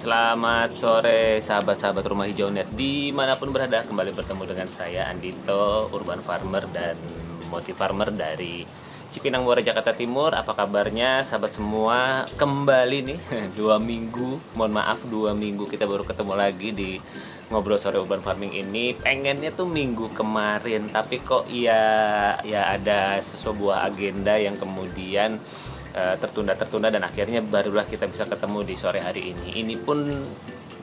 Selamat sore sahabat-sahabat Rumah Hijau Net dimanapun berada, kembali bertemu dengan saya Andito, Urban Farmer dan Motif Farmer dari Cipinang Muara, Jakarta Timur. Apa kabarnya sahabat semua? Kembali nih 2 minggu, mohon maaf 2 minggu kita baru ketemu lagi di Ngobrol Sore Urban Farming ini. Pengennya tuh minggu kemarin, tapi kok ya ada sebuah agenda yang kemudian tertunda dan akhirnya barulah kita bisa ketemu di sore hari ini. Ini pun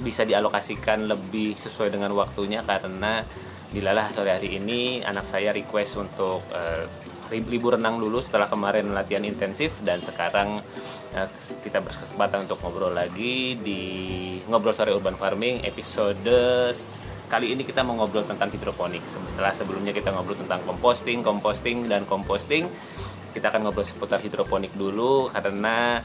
bisa dialokasikan lebih sesuai dengan waktunya karena dilalah sore hari ini anak saya request untuk libur renang dulu setelah kemarin latihan intensif, dan sekarang kita berkesempatan untuk ngobrol lagi di Ngobrol Sore Urban Farming episode kali ini. Kita mau ngobrol tentang hidroponik. Setelah sebelumnya kita ngobrol tentang composting, kita akan ngobrol seputar hidroponik dulu karena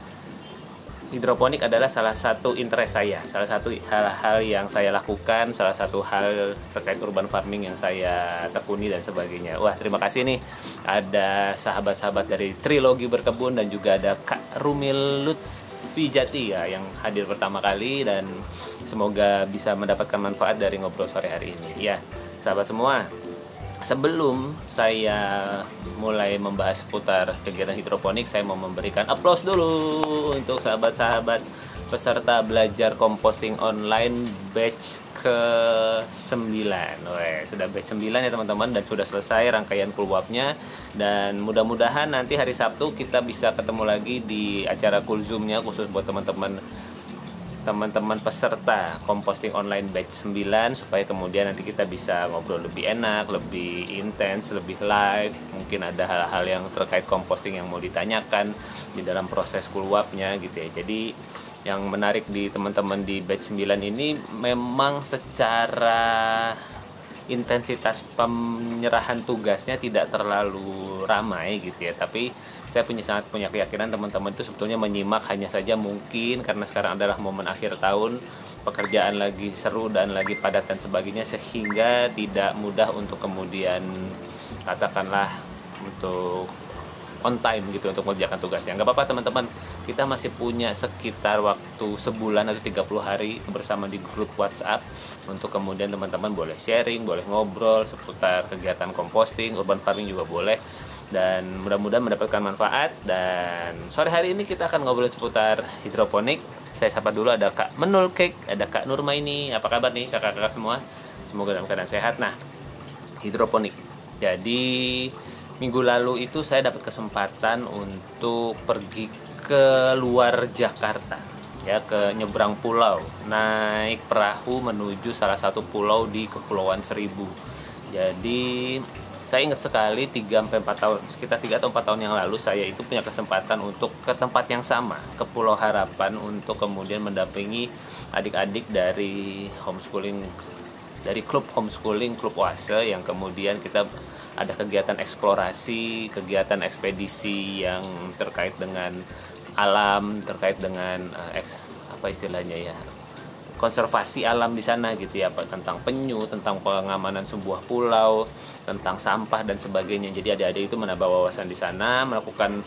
hidroponik adalah salah satu interest saya, salah satu hal yang saya lakukan, salah satu hal terkait urban farming yang saya tekuni dan sebagainya. Wah, terima kasih nih ada sahabat-sahabat dari Trilogi Berkebun dan juga ada Kak Rumil Lutfijati ya yang hadir pertama kali, dan semoga bisa mendapatkan manfaat dari ngobrol sore hari ini. Ya, sahabat semua, sebelum saya mulai membahas seputar kegiatan hidroponik, saya mau memberikan aplaus dulu untuk sahabat-sahabat peserta belajar composting online batch ke-9. Sudah batch 9 ya teman-teman, dan sudah selesai rangkaian kulwapnya, dan mudah-mudahan nanti hari Sabtu kita bisa ketemu lagi di acara cool zoom-nya khusus buat teman-teman peserta composting online batch 9, supaya kemudian nanti kita bisa ngobrol lebih enak, lebih intens, lebih live. Mungkin ada hal-hal yang terkait composting yang mau ditanyakan di dalam proses kulwapnya gitu ya. Jadi yang menarik di teman-teman di batch 9 ini memang secara intensitas penyerahan tugasnya tidak terlalu ramai gitu ya, tapi saya sangat punya keyakinan teman-teman itu sebetulnya menyimak hanya saja mungkin karena sekarang adalah momen akhir tahun, pekerjaan lagi seru dan lagi padat dan sebagainya, sehingga tidak mudah untuk kemudian katakanlah untuk on time gitu untuk mengerjakan tugasnya. Nggak apa-apa teman-teman, kita masih punya sekitar waktu sebulan atau 30 hari bersama di grup WhatsApp untuk kemudian teman-teman boleh sharing, boleh ngobrol seputar kegiatan composting, urban farming juga boleh, dan mudah-mudahan mendapatkan manfaat. Dan sore hari ini kita akan ngobrol seputar hidroponik. Saya sapa dulu, ada Kak Menul Cake, ada Kak Nurmaini. Apa kabar nih kakak-kakak semua? Semoga dalam keadaan sehat. Nah, hidroponik. Jadi minggu lalu itu saya dapat kesempatan untuk pergi ke luar Jakarta, ya, ke nyebrang pulau, naik perahu menuju salah satu pulau di Kepulauan Seribu. Jadi saya ingat sekali 3-4 tahun, sekitar 3 atau 4 tahun yang lalu, saya itu punya kesempatan untuk ke tempat yang sama, ke Pulau Harapan, untuk kemudian mendampingi adik-adik dari homeschooling, dari klub homeschooling, klub Oase, yang kemudian kita ada kegiatan eksplorasi, kegiatan ekspedisi yang terkait dengan alam, terkait dengan apa istilahnya ya, konservasi alam di sana gitu ya, tentang penyu, tentang pengamanan sebuah pulau, tentang sampah dan sebagainya. Jadi adik-adik itu menambah wawasan di sana, melakukan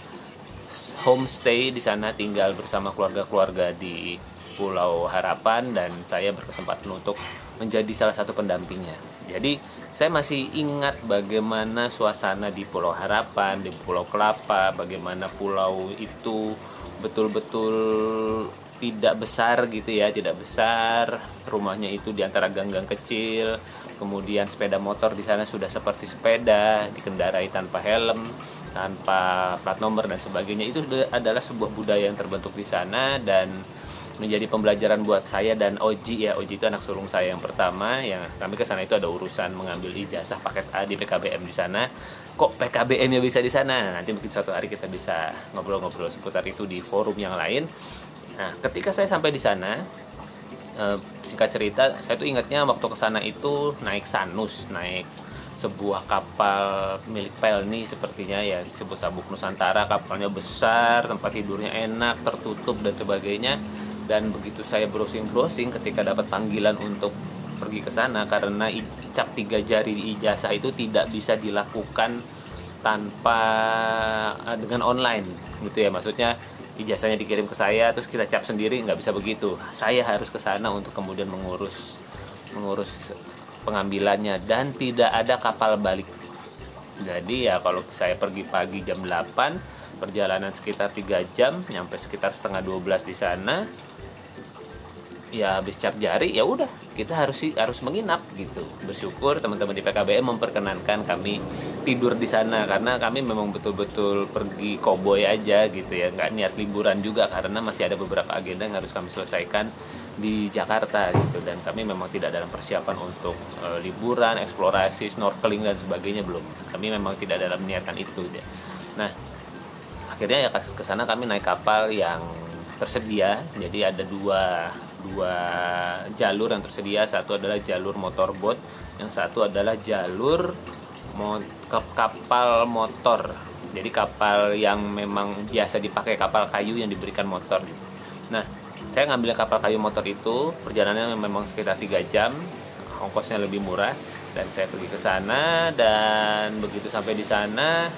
homestay di sana, tinggal bersama keluarga-keluarga di Pulau Harapan, dan saya berkesempatan untuk menjadi salah satu pendampingnya. Jadi saya masih ingat bagaimana suasana di Pulau Harapan, di Pulau Kelapa, bagaimana pulau itu betul-betul tidak besar gitu ya, tidak besar. Rumahnya itu di antara gang-gang kecil. Kemudian sepeda motor di sana sudah seperti sepeda, dikendarai tanpa helm, tanpa plat nomor dan sebagainya. Itu adalah sebuah budaya yang terbentuk di sana dan menjadi pembelajaran buat saya dan Oji ya. Oji itu anak sulung saya yang pertama, yang kami ke sana itu ada urusan mengambil ijazah paket A di PKBM di sana. Kok PKBM-nya bisa di sana? Nanti mungkin suatu hari kita bisa ngobrol-ngobrol seputar itu di forum yang lain. Nah, ketika saya sampai di sana, singkat cerita, saya tuh ingatnya waktu ke sana itu naik Sanus, naik sebuah kapal milik Pelni sepertinya ya, disebut Sabuk Nusantara. Kapalnya besar, tempat tidurnya enak, tertutup dan sebagainya. Dan begitu saya browsing ketika dapat panggilan untuk pergi ke sana, karena cap 3 jari di ijazah itu tidak bisa dilakukan tanpa dengan online gitu ya, maksudnya ijazahnya dikirim ke saya terus kita cap sendiri, nggak bisa begitu. Saya harus ke sana untuk kemudian mengurus pengambilannya, dan tidak ada kapal balik. Jadi ya kalau saya pergi pagi jam 8, perjalanan sekitar 3 jam, nyampe sekitar setengah 12 di sana. Ya habis cap jari ya udah, kita harus menginap gitu. Bersyukur teman-teman di PKBM memperkenankan kami tidur di sana, karena kami memang betul-betul pergi koboi aja gitu ya, nggak niat liburan juga, karena masih ada beberapa agenda yang harus kami selesaikan di Jakarta gitu, dan kami memang tidak dalam persiapan untuk liburan, eksplorasi, snorkeling dan sebagainya, belum. Kami memang tidak dalam niatan itu ya. Nah, akhirnya ya ke sana kami naik kapal yang tersedia. Jadi ada dua jalur yang tersedia. Satu adalah jalur motorboat, yang satu adalah jalur kapal motor. Jadi kapal yang memang biasa dipakai, kapal kayu yang diberikan motor. Nah, saya ngambil kapal kayu motor itu, perjalanannya memang sekitar 3 jam, ongkosnya lebih murah, dan saya pergi ke sana. Dan begitu sampai di sana,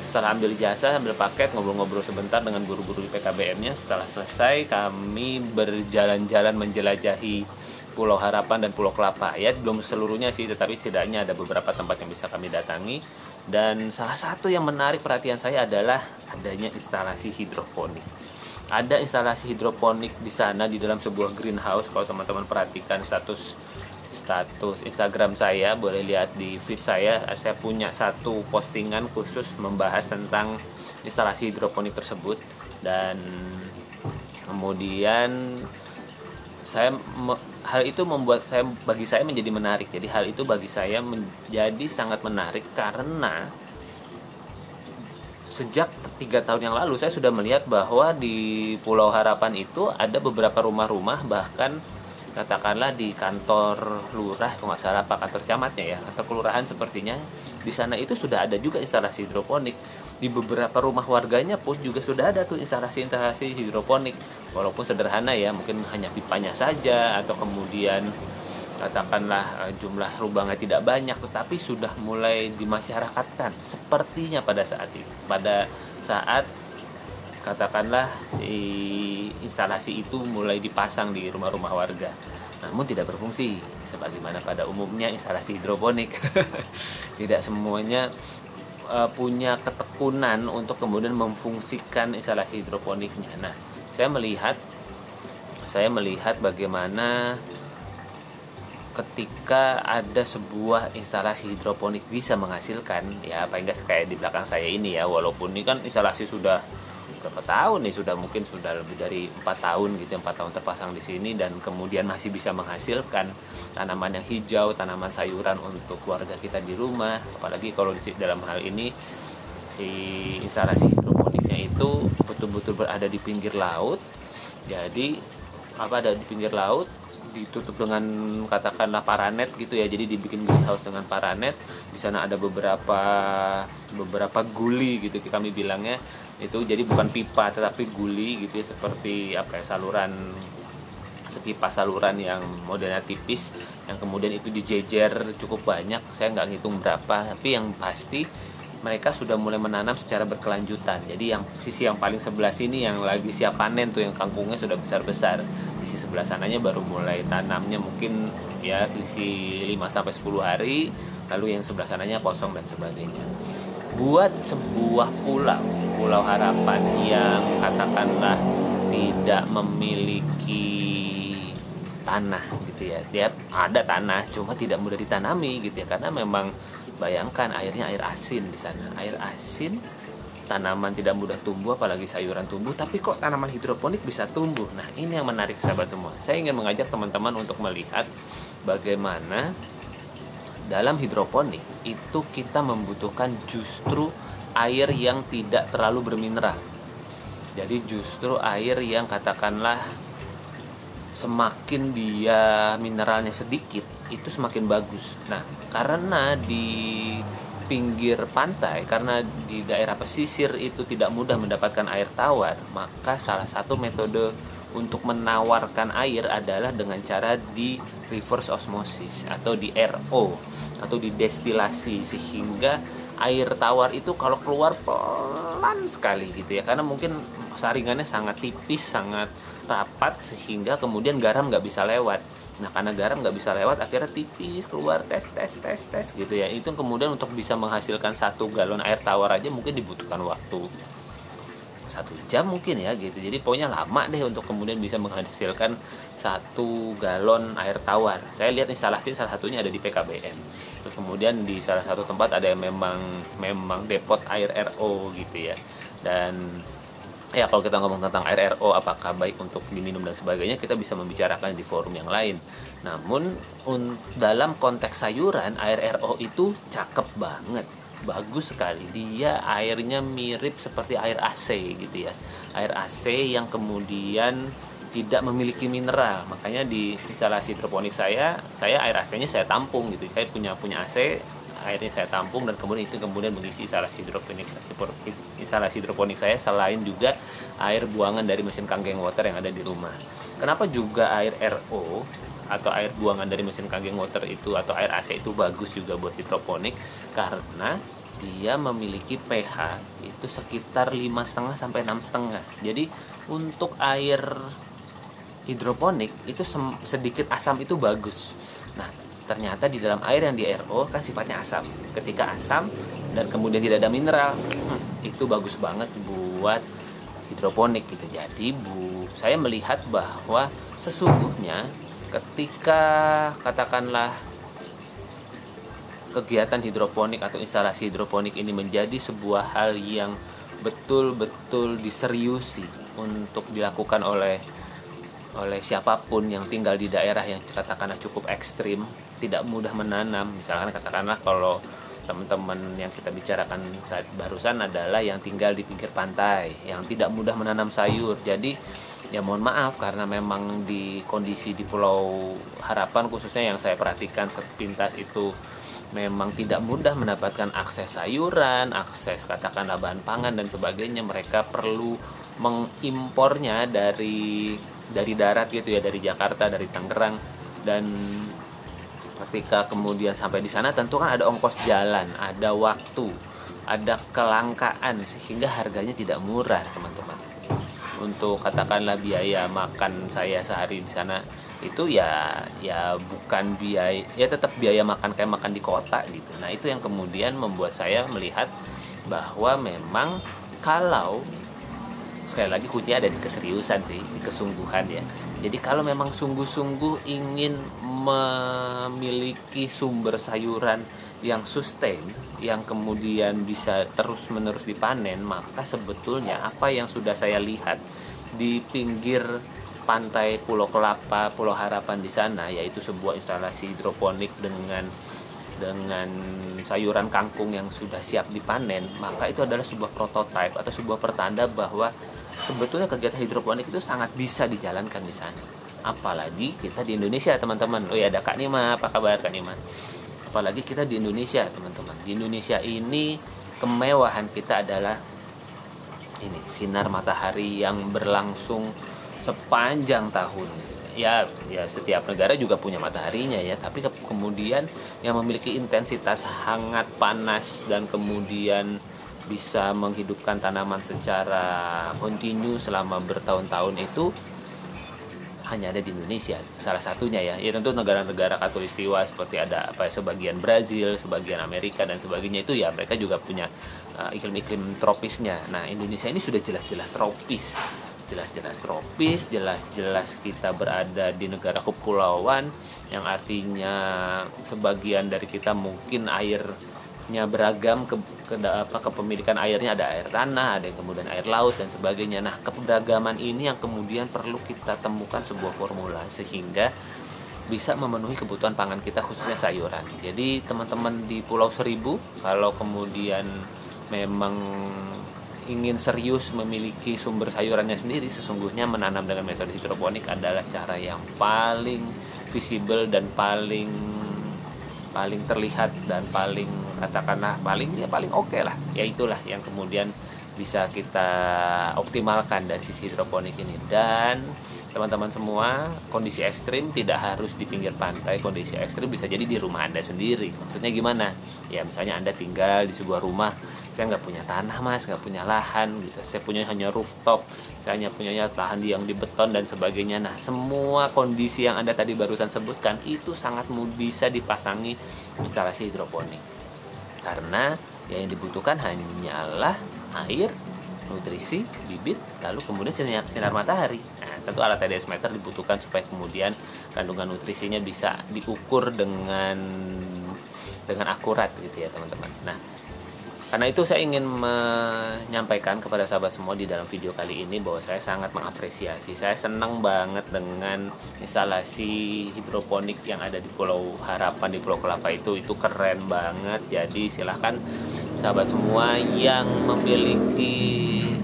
setelah ambil jasa, ambil paket, ngobrol-ngobrol sebentar dengan guru-guru di PKBM-nya. Setelah selesai, kami berjalan-jalan menjelajahi Pulau Harapan dan Pulau Kelapa. Ya, belum seluruhnya sih, tetapi setidaknya ada beberapa tempat yang bisa kami datangi. Dan salah satu yang menarik perhatian saya adalah adanya instalasi hidroponik. Ada instalasi hidroponik di sana di dalam sebuah greenhouse. Kalau teman-teman perhatikan status Instagram saya, boleh lihat di feed saya punya satu postingan khusus membahas tentang instalasi hidroponik tersebut. Dan kemudian hal itu bagi saya menjadi menarik. Jadi hal itu bagi saya menjadi sangat menarik karena sejak 3 tahun yang lalu saya sudah melihat bahwa di Pulau Harapan itu ada beberapa rumah-rumah, bahkan katakanlah di kantor lurah, kalau nggak salah apa kantor camatnya ya, atau kelurahan sepertinya, di sana itu sudah ada juga instalasi hidroponik. Di beberapa rumah warganya pun juga sudah ada tuh instalasi hidroponik, walaupun sederhana ya, mungkin hanya pipanya saja, atau kemudian katakanlah jumlah lubangnya tidak banyak, tetapi sudah mulai dimasyarakatkan sepertinya pada saat katakanlah si instalasi itu mulai dipasang di rumah-rumah warga. Namun tidak berfungsi sebagaimana pada umumnya instalasi hidroponik. Tidak semuanya punya ketekunan untuk kemudian memfungsikan instalasi hidroponiknya. Nah, saya melihat bagaimana ketika ada sebuah instalasi hidroponik bisa menghasilkan, ya paling nggak kayak di belakang saya ini ya, walaupun ini kan instalasi sudah berapa tahun nih, mungkin sudah lebih dari 4 tahun gitu, 4 tahun terpasang di sini, dan kemudian masih bisa menghasilkan tanaman yang hijau, tanaman sayuran untuk keluarga kita di rumah. Apalagi kalau dalam hal ini si instalasi hidroponiknya itu betul-betul berada di pinggir laut. Jadi ada di pinggir laut, ditutup dengan katakanlah paranet gitu ya. Jadi dibikin greenhouse dengan paranet. Di sana ada beberapa guli gitu kami bilangnya. Itu jadi bukan pipa tetapi guli gitu ya, seperti pipa saluran yang modelnya tipis, yang kemudian itu dijejer cukup banyak. Saya nggak ngitung berapa, tapi yang pasti mereka sudah mulai menanam secara berkelanjutan. Jadi yang sisi yang paling sebelah sini yang lagi siap panen tuh, yang kangkungnya sudah besar-besar. Sisi sebelah sananya baru mulai tanamnya, mungkin ya selisih 5-10 hari. Lalu yang sebelah sananya kosong dan sebagainya. Buat sebuah Pulau Harapan yang katakanlah tidak memiliki tanah gitu ya. Dia ada tanah cuma tidak mudah ditanami gitu ya, karena memang bayangkan airnya air asin di sana. Air asin, tanaman tidak mudah tumbuh, apalagi sayuran tumbuh, tapi kok tanaman hidroponik bisa tumbuh. Nah, ini yang menarik sahabat semua. Saya ingin mengajak teman-teman untuk melihat bagaimana dalam hidroponik itu kita membutuhkan justru air yang tidak terlalu bermineral. Jadi justru air yang katakanlah semakin dia mineralnya sedikit, itu semakin bagus. Nah, karena di pinggir pantai, karena di daerah pesisir itu tidak mudah mendapatkan air tawar, maka salah satu metode untuk menawarkan air adalah dengan cara di reverse osmosis atau di RO atau di destilasi, sehingga air tawar itu kalau keluar pelan sekali gitu ya, karena mungkin saringannya sangat tipis, sangat rapat, sehingga kemudian garam nggak bisa lewat. Nah, karena garam nggak bisa lewat, akhirnya tipis keluar, tes gitu ya. Itu kemudian untuk bisa menghasilkan 1 galon air tawar aja mungkin dibutuhkan waktu 1 jam mungkin ya gitu. Jadi pokoknya lama deh untuk kemudian bisa menghasilkan 1 galon air tawar. Saya lihat instalasi salah satunya ada di PKBM. Terus kemudian di salah satu tempat ada yang memang depot air RO gitu ya. Dan ya kalau kita ngomong tentang air RO apakah baik untuk diminum dan sebagainya, kita bisa membicarakan di forum yang lain. Namun dalam konteks sayuran, air RO itu cakep banget, bagus sekali. Dia airnya mirip seperti air AC gitu ya, air AC yang kemudian tidak memiliki mineral. Makanya di instalasi hidroponik saya air AC-nya saya tampung gitu. Saya punya AC, airnya saya tampung, dan kemudian mengisi instalasi hidroponik saya, selain juga air buangan dari mesin kanggeng water yang ada di rumah. Kenapa juga air RO atau air buangan dari mesin kanggeng water itu atau air AC itu bagus juga buat hidroponik? Karena dia memiliki pH itu sekitar 5,5 sampai 6,5. Jadi untuk air hidroponik itu sedikit asam itu bagus. Nah, ternyata di dalam air yang di RO kan sifatnya asam. Ketika asam dan kemudian tidak ada mineral, itu bagus banget buat hidroponik gitu. Jadi saya melihat bahwa sesungguhnya ketika katakanlah kegiatan hidroponik atau instalasi hidroponik ini menjadi sebuah hal yang betul-betul diseriusi untuk dilakukan oleh siapapun yang tinggal di daerah yang katakanlah cukup ekstrim, tidak mudah menanam. Misalkan katakanlah kalau teman-teman yang kita bicarakan barusan adalah yang tinggal di pinggir pantai, yang tidak mudah menanam sayur. Jadi ya mohon maaf, karena memang di kondisi di Pulau Harapan khususnya yang saya perhatikan sepintas itu memang tidak mudah mendapatkan akses sayuran, akses katakanlah bahan pangan dan sebagainya. Mereka perlu mengimpornya dari darat gitu ya, dari Jakarta, dari Tangerang. Dan ketika kemudian sampai di sana tentu kan ada ongkos jalan, ada waktu, ada kelangkaan, sehingga harganya tidak murah teman-teman. Untuk katakanlah biaya makan saya sehari di sana itu ya bukan biaya, ya tetap biaya makan kayak makan di kota gitu. Nah, itu yang kemudian membuat saya melihat bahwa memang kalau sekali lagi kuncinya ada di keseriusan sih, di kesungguhan ya. Jadi kalau memang sungguh-sungguh ingin memiliki sumber sayuran yang sustain, yang kemudian bisa terus-menerus dipanen, maka sebetulnya apa yang sudah saya lihat di pinggir pantai Pulau Kelapa, Pulau Harapan di sana, yaitu sebuah instalasi hidroponik dengan sayuran kangkung yang sudah siap dipanen, maka itu adalah sebuah prototipe atau sebuah pertanda bahwa sebetulnya kegiatan hidroponik itu sangat bisa dijalankan di sana. Apalagi kita di Indonesia, teman-teman. Oh ya, ada Kak Nima, apa kabar Kak Nima? Apalagi kita di Indonesia, teman-teman. Di Indonesia ini kemewahan kita adalah ini, sinar matahari yang berlangsung sepanjang tahun. Ya setiap negara juga punya mataharinya ya, tapi kemudian yang memiliki intensitas hangat, panas, dan kemudian bisa menghidupkan tanaman secara kontinu selama bertahun-tahun itu hanya ada di Indonesia. Salah satunya ya tentu negara-negara khatulistiwa seperti ada sebagian Brazil, sebagian Amerika dan sebagainya, itu ya mereka juga punya iklim-iklim tropisnya. Nah, Indonesia ini sudah jelas-jelas tropis, jelas-jelas kita berada di negara kepulauan, yang artinya sebagian dari kita mungkin airnya beragam, kepemilikan airnya ada air tanah, ada yang kemudian air laut dan sebagainya. Nah, keberagaman ini yang kemudian perlu kita temukan sebuah formula sehingga bisa memenuhi kebutuhan pangan kita, khususnya sayuran. Jadi teman-teman di Pulau Seribu, kalau kemudian memang ingin serius memiliki sumber sayurannya sendiri, sesungguhnya menanam dengan metode hidroponik adalah cara yang paling visible dan paling terlihat dan paling katakanlah paling oke lah. Ya itulah yang kemudian bisa kita optimalkan dari sisi hidroponik ini. Dan teman-teman semua, kondisi ekstrim tidak harus di pinggir pantai. Kondisi ekstrim bisa jadi di rumah Anda sendiri. Maksudnya gimana? Ya misalnya Anda tinggal di sebuah rumah, saya nggak punya tanah mas, nggak punya lahan gitu, saya punya hanya rooftop, saya hanya punya lahan yang di beton dan sebagainya. Nah, semua kondisi yang Anda tadi barusan sebutkan itu sangat bisa dipasangi instalasi hidroponik, karena yang dibutuhkan hanyalah air, nutrisi, bibit, lalu kemudian sinar matahari. Nah, tentu alat TDS meter dibutuhkan supaya kemudian kandungan nutrisinya bisa diukur dengan akurat gitu ya teman-teman. Nah, karena itu saya ingin menyampaikan kepada sahabat semua di dalam video kali ini bahwa saya sangat mengapresiasi, saya senang banget dengan instalasi hidroponik yang ada di Pulau Harapan, di Pulau Kelapa itu keren banget. Jadi silahkan sahabat semua yang memiliki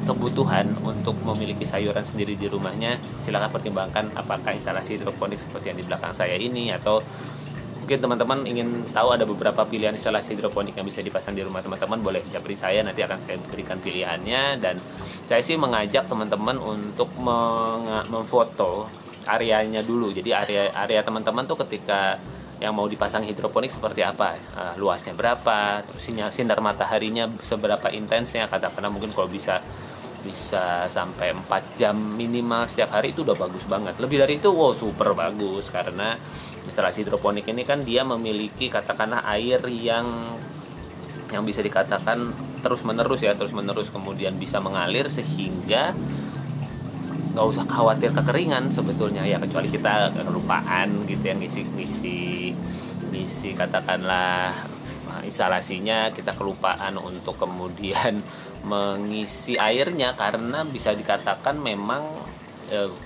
kebutuhan untuk memiliki sayuran sendiri di rumahnya, silahkan pertimbangkan apakah instalasi hidroponik seperti yang di belakang saya ini, atau mungkin teman-teman ingin tahu ada beberapa pilihan instalasi hidroponik yang bisa dipasang di rumah teman-teman, boleh japri saya, nanti akan saya berikan pilihannya. Dan saya sih mengajak teman-teman untuk memfoto areanya dulu. Jadi area teman-teman tuh ketika yang mau dipasang hidroponik seperti apa, luasnya berapa, terus sinar mataharinya seberapa intensnya, katakanlah mungkin kalau bisa sampai 4 jam minimal setiap hari itu udah bagus banget. Lebih dari itu wow super bagus, karena instalasi hidroponik ini kan dia memiliki katakanlah air yang bisa dikatakan terus menerus kemudian bisa mengalir sehingga nggak usah khawatir kekeringan sebetulnya ya, kecuali kita kelupaan gitu ya ngisi katakanlah instalasinya, kita kelupaan untuk kemudian mengisi airnya, karena bisa dikatakan memang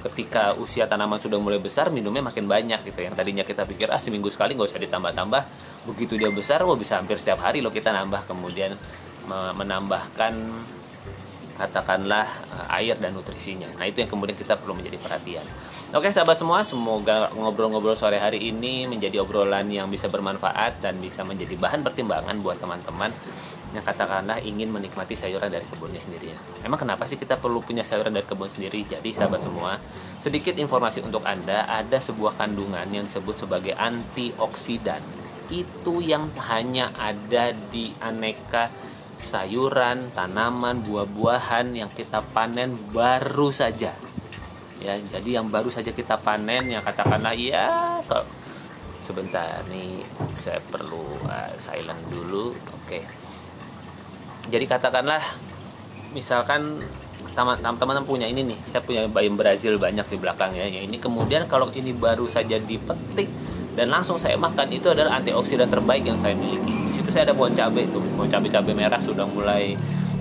ketika usia tanaman sudah mulai besar minumnya makin banyak gitu. Yang tadinya kita pikir seminggu sekali nggak usah ditambah-tambah, begitu dia besar bisa hampir setiap hari loh kita nambah, kemudian menambahkan katakanlah air dan nutrisinya. Nah, itu yang kemudian kita perlu menjadi perhatian. Oke sahabat semua, semoga ngobrol-ngobrol sore hari ini menjadi obrolan yang bisa bermanfaat dan bisa menjadi bahan pertimbangan buat teman-teman yang katakanlah ingin menikmati sayuran dari kebunnya sendiri. Emang kenapa sih kita perlu punya sayuran dari kebun sendiri? Jadi sahabat semua, sedikit informasi untuk Anda, ada sebuah kandungan yang disebut sebagai antioksidan. Itu yang hanya ada di aneka sayuran, tanaman, buah-buahan yang kita panen baru saja. Ya, jadi yang baru saja kita panen, yang katakanlah ya kalau sebentar nih saya perlu silent dulu. Oke. Jadi katakanlah misalkan teman-teman punya ini nih, saya punya bayam Brazil banyak di belakangnya. Ya, ini kemudian kalau ini baru saja dipetik dan langsung saya makan, itu adalah antioksidan terbaik yang saya miliki. Di situ saya ada pohon cabai tuh, pohon cabai merah sudah mulai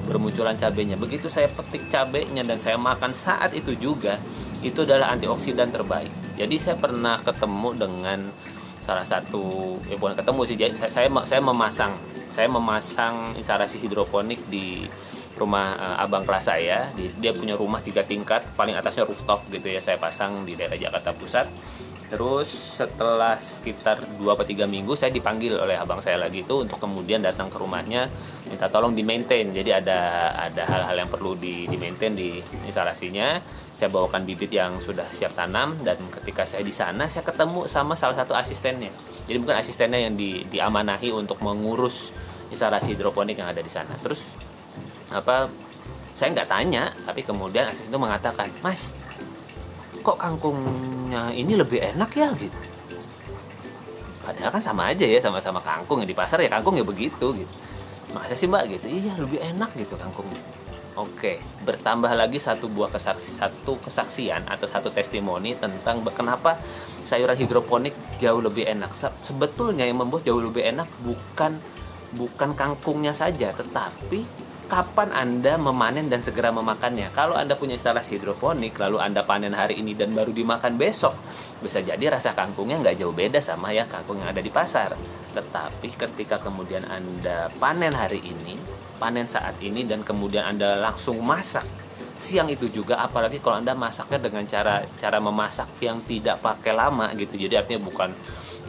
bermunculan cabainya. Begitu saya petik cabainya dan saya makan saat itu juga, itu adalah antioksidan terbaik. Jadi saya pernah ketemu dengan salah satu, bukan ketemu sih, saya memasang instalasi hidroponik di rumah abang kelas saya. Dia punya rumah 3 tingkat, paling atasnya rooftop gitu ya, saya pasang di daerah Jakarta Pusat. Terus setelah sekitar 2-3 minggu saya dipanggil oleh abang saya lagi itu untuk kemudian datang ke rumahnya, minta tolong di maintain. Jadi ada hal-hal yang perlu di maintain di instalasinya. Saya bawakan bibit yang sudah siap tanam, dan ketika saya di sana saya ketemu sama salah satu asistennya. Jadi bukan asistennya yang diamanahi untuk mengurus instalasi hidroponik yang ada di sana. Terus saya nggak tanya, tapi kemudian asisten itu mengatakan, "Mas, kok kangkungnya ini lebih enak ya?" gitu. Padahal kan sama aja ya, sama-sama kangkung, yang di pasar ya kangkung ya begitu gitu. "Masa sih Mbak?" gitu. "Iya, lebih enak gitu kangkungnya." Oke, bertambah lagi satu kesaksian atau satu testimoni tentang kenapa sayuran hidroponik jauh lebih enak. Sebetulnya yang membuat jauh lebih enak bukan kangkungnya saja, tetapi kapan Anda memanen dan segera memakannya. Kalau Anda punya instalasi hidroponik, lalu Anda panen hari ini dan baru dimakan besok, bisa jadi rasa kangkungnya nggak jauh beda sama ya kangkung yang ada di pasar. Tetapi ketika kemudian Anda panen hari ini, panen saat ini, dan kemudian Anda langsung masak siang itu juga, apalagi kalau Anda masaknya dengan cara memasak yang tidak pakai lama gitu. Jadi artinya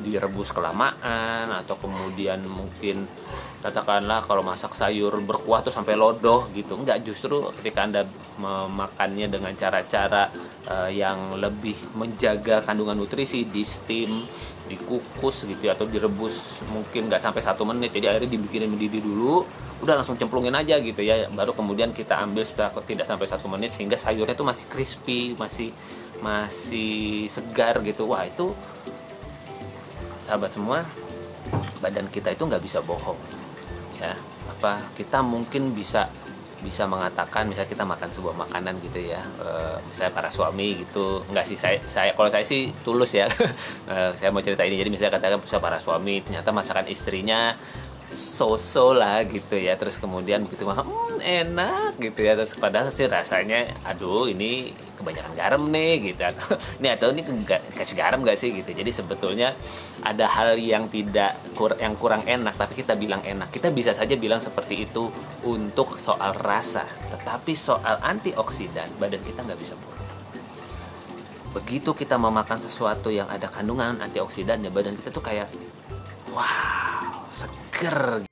direbus kelamaan, atau kemudian mungkin katakanlah kalau masak sayur berkuah tuh sampai lodoh gitu. Enggak, justru ketika Anda memakannya dengan cara-cara yang lebih menjaga kandungan nutrisi, di steam, dikukus gitu ya, atau direbus mungkin nggak sampai 1 menit, jadi airnya dibikinin mendidih dulu, udah langsung cemplungin aja gitu ya, baru kemudian kita ambil setelah tidak sampai 1 menit, sehingga sayurnya tuh masih crispy, masih segar gitu. Wah, itu sahabat semua, badan kita itu nggak bisa bohong ya. Kita mungkin bisa mengatakan, misalnya kita makan sebuah makanan gitu ya, misalnya para suami gitu, enggak sih, kalau saya sih tulus ya. Saya mau cerita ini, jadi misalnya katakan para suami ternyata masakan istrinya so-so lah gitu ya, terus kemudian begitu enak gitu ya, terus padahal sih rasanya aduh ini kebanyakan garam nih gitu, atau ini kasih garam gak sih gitu. Jadi sebetulnya ada hal yang kurang enak tapi kita bilang enak. Kita bisa saja bilang seperti itu untuk soal rasa, tetapi soal antioksidan badan kita nggak bisa bohong. Begitu kita memakan sesuatu yang ada kandungan antioksidan ya, badan kita tuh kayak wow, seger.